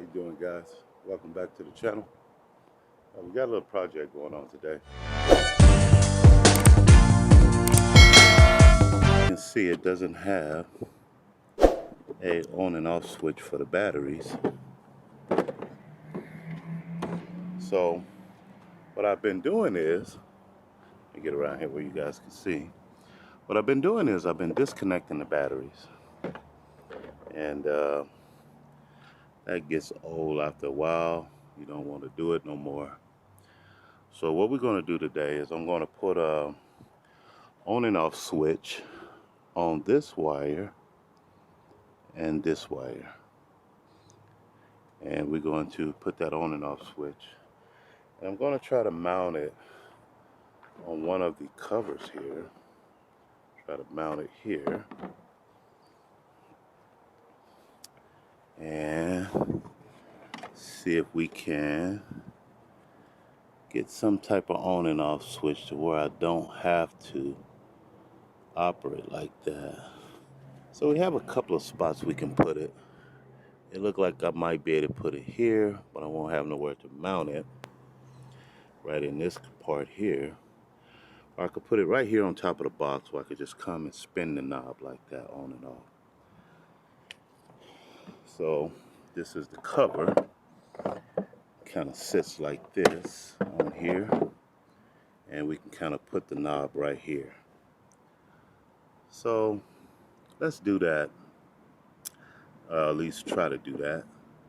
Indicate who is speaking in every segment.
Speaker 1: you doing, guys? Welcome back to the channel. We got a little project going on today. You can see it doesn't have a on and off switch for the batteries. So what I've been doing is, let me get around here where you guys can see. What I've been doing is I've been disconnecting the batteries. And that gets old after a while. You don't want to do it no more. So what we're going to do today is I'm going to put a on and off switch on this wire and this wire, and we're going to put that on and off switch, and I'm going to try to mount it on one of the covers here. Try to mount it here and see if we can get some type of on and off switch to where I don't have to operate like that. So we have a couple of spots we can put it. It looked like I might be able to put it here, but I won't have nowhere to mount it. Right in this part here. Or I could put it right here on top of the box where I could just come and spin the knob like that on and off. So this is the cover. Kind of sits like this on here. And we can kind of put the knob right here. So let's do that. At least try to do that.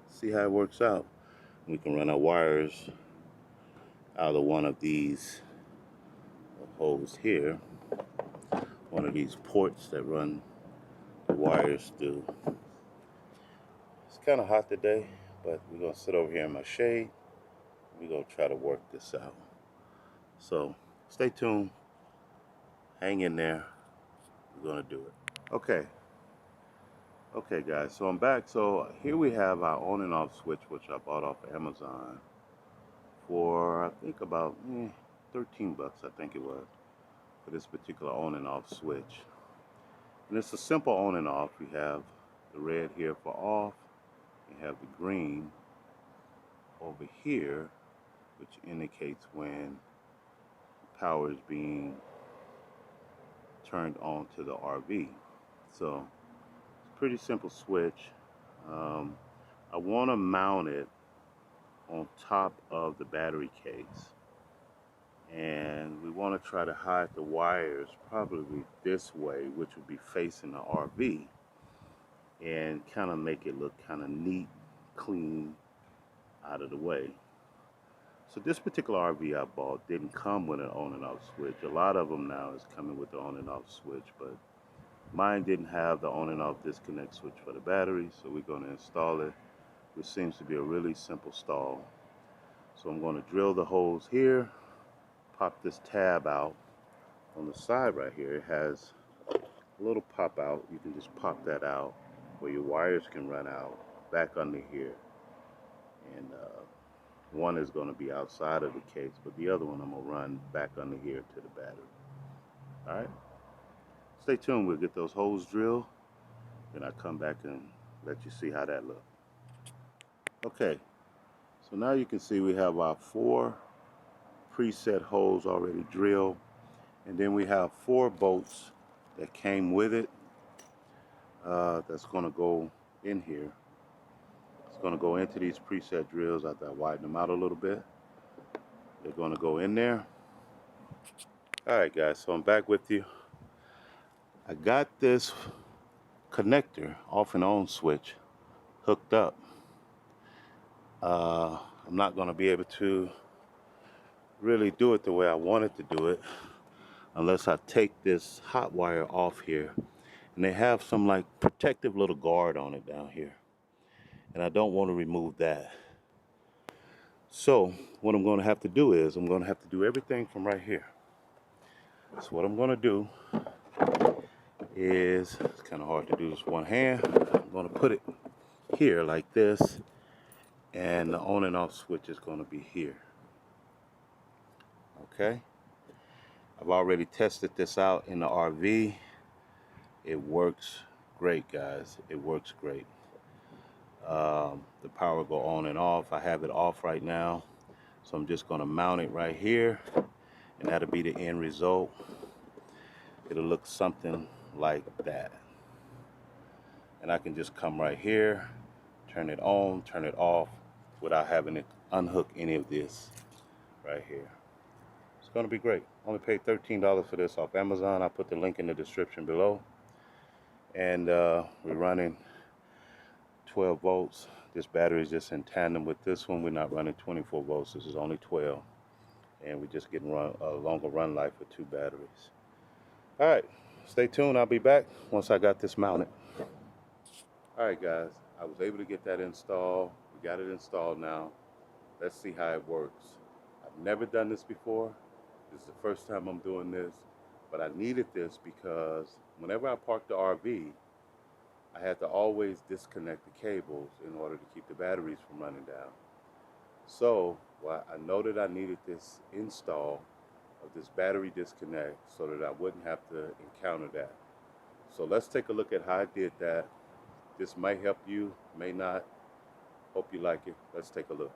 Speaker 1: See how it works out. We can run our wires out of one of these holes here. One of these ports that run the wires through. It's kind of hot today, but we're going to sit over here in my shade. We're going to try to work this out. So stay tuned. Hang in there. We're going to do it. Okay, guys. So I'm back. So here we have our on and off switch, which I bought off of Amazon for, I think, about 13 bucks, I think it was, for this particular on and off switch. And it's a simple on and off. We have the red here for off. You have the green over here, which indicates when power is being turned on to the RV. So it's a pretty simple switch. I want to mount it on top of the battery case, and we want to try to hide the wires probably this way, which would be facing the RV, and kind of make it look kind of neat, clean, out of the way. So this particular RV I bought didn't come with an on and off switch. A lot of them now is coming with the on and off switch, but mine didn't have the on and off disconnect switch for the battery, so we're going to install it, which seems to be a really simple install. So I'm going to drill the holes here, pop this tab out. On the side right here, it has a little pop out. You can just pop that out where your wires can run out back under here. And one is going to be outside of the case, but the other one I'm going to run back under here to the battery. All right, stay tuned. We'll get those holes drilled, then I'll come back and let you see how that looks. Okay, so now you can see we have our 4 preset holes already drilled, and then we have 4 bolts that came with it. That's going to go in here. It's going to go into these preset drills after I widen them out a little bit. They're going to go in there. Alright guys, so I'm back with you. I got this connector off and on switch hooked up. I'm not going to be able to really do it the way I wanted to do it unless I take this hot wire off here. And they have some like protective little guard on it down here, and I don't want to remove that. So what I'm going to have to do is I'm going to have to do everything from right here. So what I'm going to do is, it's kind of hard to do this one hand, I'm going to put it here like this, and the on and off switch is going to be here. Okay, I've already tested this out in the RV. It works great, guys. It works great. the power go on and off. I have it off right now, so I'm just going to mount it right here, and that'll be the end result. It'll look something like that, and I can just come right here, turn it on, turn it off without having to unhook any of this right here. It's going to be great. Only paid $13 for this off Amazon. I'll put the link in the description below. And we're running 12 volts. This battery is just in tandem with this one. We're not running 24 volts. This is only 12. And we're just getting a longer run life with 2 batteries. All right, stay tuned. I'll be back once I got this mounted. All right, guys, I was able to get that installed. We got it installed now. Let's see how it works. I've never done this before. This is the first time I'm doing this, but I needed this because whenever I parked the RV, I had to always disconnect the cables in order to keep the batteries from running down. So I know that I needed this install of this battery disconnect so that I wouldn't have to encounter that. So let's take a look at how I did that. This might help you, may not. Hope you like it. Let's take a look.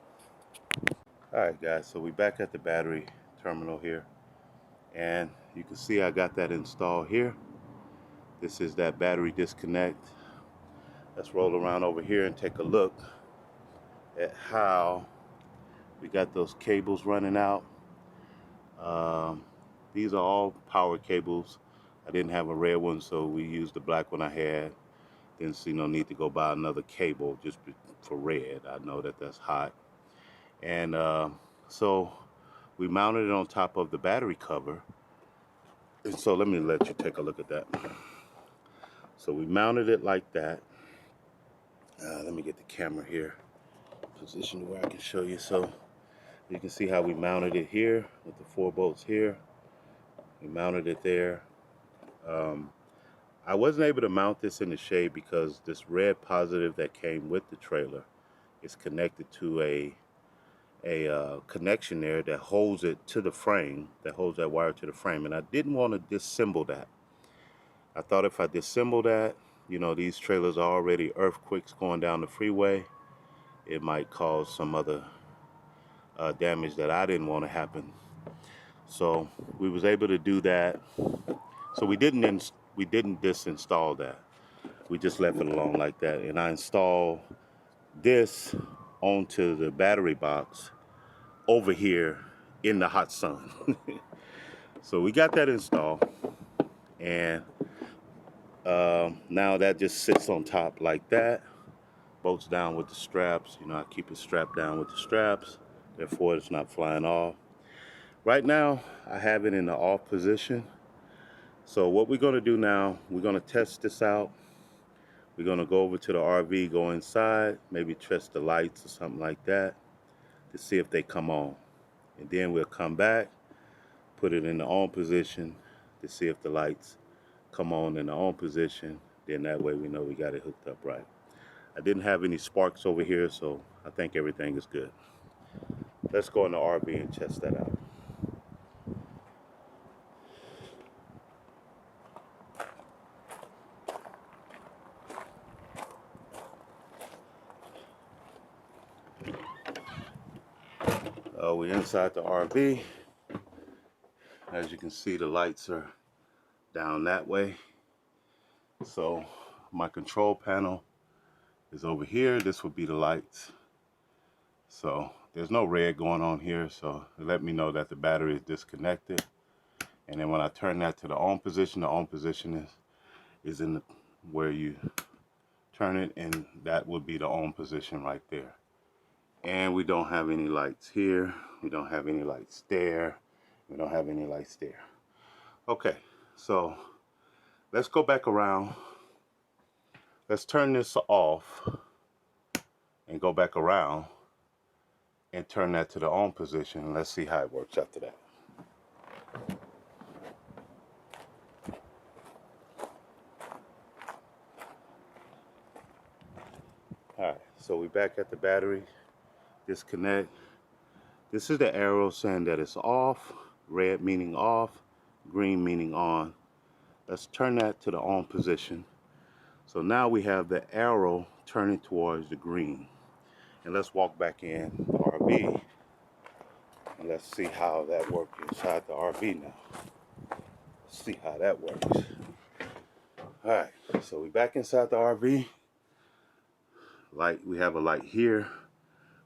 Speaker 1: All right, guys, so we're back at the battery terminal here, and you can see I got that installed here. This is that battery disconnect. Let's roll around over here and take a look at how we got those cables running out. These are all power cables. I didn't have a red one, so we used the black one I had. Didn't see no need to go buy another cable just for red. I know that that's hot. And so we mounted it on top of the battery cover. And so let me let you take a look at that. So we mounted it like that. Let me get the camera here, positioned where I can show you. So you can see how we mounted it here with the 4 bolts here. We mounted it there. I wasn't able to mount this in the shade because this red positive that came with the trailer is connected to a connection there that holds it to the frame, that holds that wire to the frame, and I didn't want to disassemble that. I thought if I disassemble that, you know, these trailers are already earthquakes going down the freeway. It might cause some other damage that I didn't want to happen. So we was able to do that. So we didn't disinstall that. We just left it alone like that. And I installed this onto the battery box over here in the hot sun. So we got that installed, and now that just sits on top like that, bolts down with the straps. You know, I keep it strapped down with the straps, therefore it's not flying off. Right now I have it in the off position. So what we're going to do now, we're going to test this out. We're going to go over to the RV, go inside, maybe test the lights or something like that to see if they come on. And then we'll come back, put it in the on position to see if the lights come on in the on position. Then that way we know we got it hooked up right. I didn't have any sparks over here, so I think everything is good. Let's go in the RV and test that out. We're inside the RV. As you can see, the lights are down that way. So my control panel is over here. This would be the lights. So there's no red going on here, so it let me know that the battery is disconnected. And then when I turn that to the on position is in where you turn it, and that would be the on position right there. And we don't have any lights here. We don't have any lights there. We don't have any lights there. Okay, so let's go back around. Let's turn this off and go back around and turn that to the on position. Let's see how it works after that. All right, so we're back at the battery disconnect. This is the arrow saying that it's off, red meaning off, green meaning on. Let's turn that to the on position. So now we have the arrow turning towards the green. And let's walk back in the RV and let's see how that works inside the RV now. Let's see how that works. All right, so we're back inside the RV. Light, we have a light here.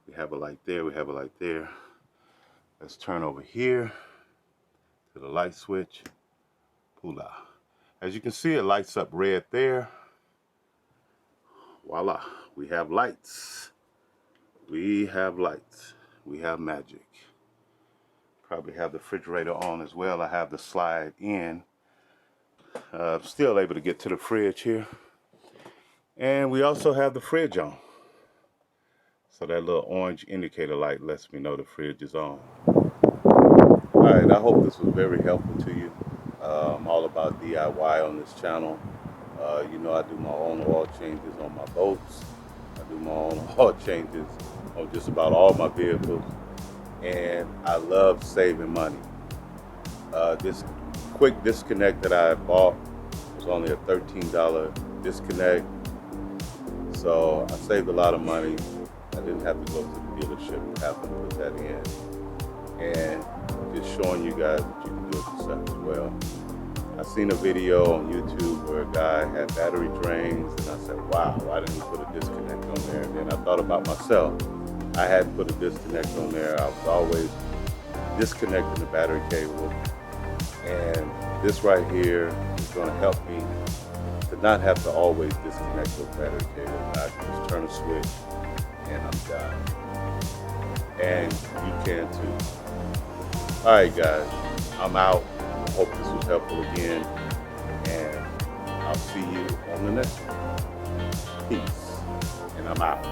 Speaker 1: We have a light there, we have a light there. Let's turn over here to the light switch. Voila. As you can see, it lights up red there. Voila, we have lights. We have lights. We have magic. Probably have the refrigerator on as well. I have the slide in. Still able to get to the fridge here. And we also have the fridge on. So that little orange indicator light lets me know the fridge is on. Alright, I hope this was very helpful to you. I'm all about DIY on this channel. You know, I do my own oil changes on my boats. I do my own oil changes on just about all my vehicles. And I love saving money. This quick disconnect that I bought was only a $13 disconnect. So I saved a lot of money. I didn't have to go to the dealership and have them put that in. And just showing you guys that you can do it yourself as well. I seen a video on YouTube where a guy had battery drains, and I said, wow, why didn't he put a disconnect on there? And then I thought about myself. I hadn't put a disconnect on there. I was always disconnecting the battery cable. And this right here is going to help me to not have to always disconnect those battery cables. I can just turn a switch and I'm done. And you can too. All right, guys, I'm out. I hope this was helpful again. And I'll see you on the next one. Peace. And I'm out.